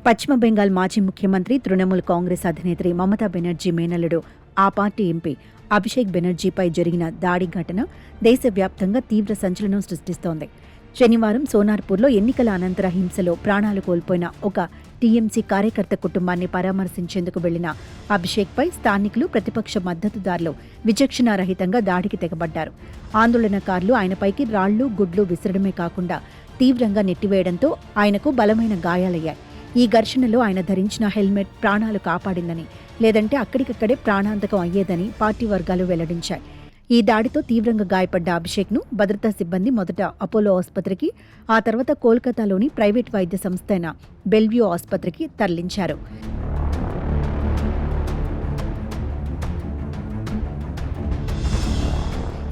పశ్చిమ బెంగాల్ మాజీ ముఖ్యమంత్రి తృణమూల్ కాంగ్రెస్ అధినేత్రి మమతా బెనర్జీ మేనల్లుడు ఆ పార్టీ ఎంపీ అభిషేక్ బెనర్జీపై జరిగిన దాడి ఘటన దేశవ్యాప్తంగా తీవ్ర సంచలనం సృష్టిస్తోంది. శనివారం సోనార్పూర్లో ఎన్నికల అనంతర హింసలో ప్రాణాలు కోల్పోయిన ఒక టీఎంసీ కార్యకర్త కుటుంబాన్ని పరామర్శించేందుకు వెళ్లిన అభిషేక్పై స్థానికులు, ప్రతిపక్ష మద్దతుదారులు విచక్షణారహితంగా దాడికి తెగబడ్డారు. ఆందోళనకారులు ఆయనపైకి రాళ్లు, గుడ్లు విసరడమే కాకుండా తీవ్రంగా నెట్టివేయడంతో ఆయనకు బలమైన గాయాలయ్యాయి. ఈ ఘర్షణలో ఆయన ధరించిన హెల్మెట్ ప్రాణాలు కాపాడిందని, లేదంటే అక్కడికక్కడే ప్రాణాంతకం అయ్యేదని పార్టీ వర్గాలు వెల్లడించాయి. ఈ దాడితో తీవ్రంగా గాయపడ్డ అభిషేక్ను భద్రతా సిబ్బంది మొదట అపోలో ఆసుపత్రికి, ఆ తర్వాత కోల్కతాలోని ప్రైవేట్ వైద్య సంస్థ అయిన బెల్వ్యూ ఆసుపత్రికి తరలించారు.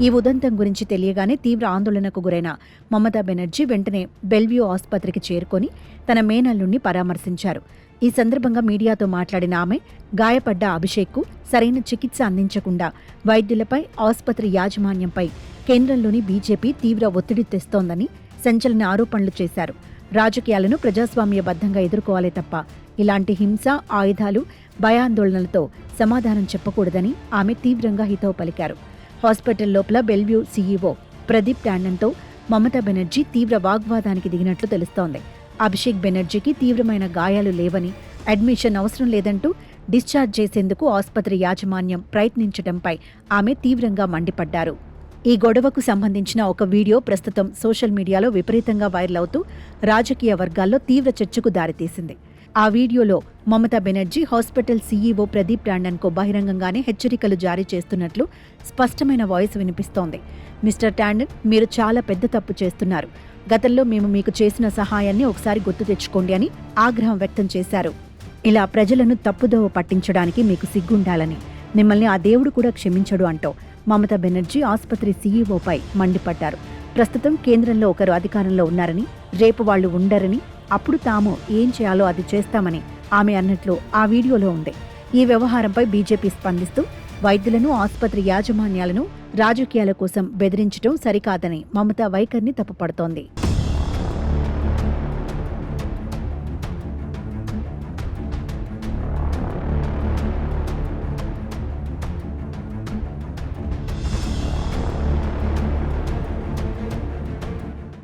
ఈ ఉదంతం గురించి తెలియగానే తీవ్ర ఆందోళనకు గురైన మమతా బెనర్జీ వెంటనే బెల్వ్యూ ఆసుపత్రికి చేరుకొని తన మేనల్లుణ్ణి పరామర్శించారు. ఈ సందర్భంగా మీడియాతో మాట్లాడిన ఆమె, గాయపడ్డ అభిషేక్కు సరైన చికిత్స అందించకుండా వైద్యులపై, ఆసుపత్రి యాజమాన్యంపై కేంద్రంలోని బీజేపీ తీవ్ర ఒత్తిడి తెస్తోందని సంచలన ఆరోపణలు చేశారు. రాజకీయాలను ప్రజాస్వామ్యబద్ధంగా ఎదుర్కోవాలే తప్ప ఇలాంటి హింస, ఆయుధాలు, భయాందోళనలతో సమాధానం చెప్పకూడదని ఆమె తీవ్రంగా హితవు పలికారు. హాస్పిటల్ లోపల బెల్వ్యూ సీఈఓ ప్రదీప్ టాండన్తో మమతా బెనర్జీ తీవ్ర వాగ్వాదానికి దిగినట్లు తెలుస్తోంది. అభిషేక్ బెనర్జీకి తీవ్రమైన గాయాలు లేవని, అడ్మిషన్ అవసరం లేదంటూ డిశ్చార్జ్ చేసేందుకు ఆసుపత్రి యాజమాన్యం ప్రయత్నించడంపై ఆమె తీవ్రంగా మండిపడ్డారు. ఈ గొడవకు సంబంధించిన ఒక వీడియో ప్రస్తుతం సోషల్ మీడియాలో విపరీతంగా వైరల్ అవుతూ రాజకీయ వర్గాల్లో తీవ్ర చర్చకు దారితీసింది. ఆ వీడియోలో మమతా బెనర్జీ హాస్పిటల్ సీఈఓ ప్రదీప్ టాండన్కు బహిరంగంగానే హెచ్చరికలు జారీ చేస్తున్నట్లు స్పష్టమైన వాయిస్ వినిపిస్తోంది. మిస్టర్ టాండన్, మీరు చాలా పెద్ద తప్పు చేస్తున్నారు. గతంలో మేము మీకు చేసిన సహాయాన్ని ఒకసారి గుర్తు తెచ్చుకోండి అని ఆగ్రహం వ్యక్తం చేశారు. ఇలా ప్రజలను తప్పుదోవ పట్టించడానికి మీకు సిగ్గుండాలని, మిమ్మల్ని ఆ దేవుడు కూడా క్షమించడు అంటూ మమతా బెనర్జీ ఆసుపత్రి సీఈఓపై మండిపడ్డారు. ప్రస్తుతం కేంద్రంలో ఒకరు అధికారంలో ఉన్నారని, రేపు వాళ్లు ఉండరని, అప్పుడు తాము ఏం చేయాలో అది చేస్తామని ఆమె అన్నట్లు ఆ వీడియోలో ఉంది. ఈ వ్యవహారంపై బీజేపీ స్పందిస్తూ వైద్యులను, ఆసుపత్రి యాజమాన్యాలను రాజకీయాల కోసం బెదిరించడం సరికాదని మమతా వైఖరిని తప్పుపడుతోంది.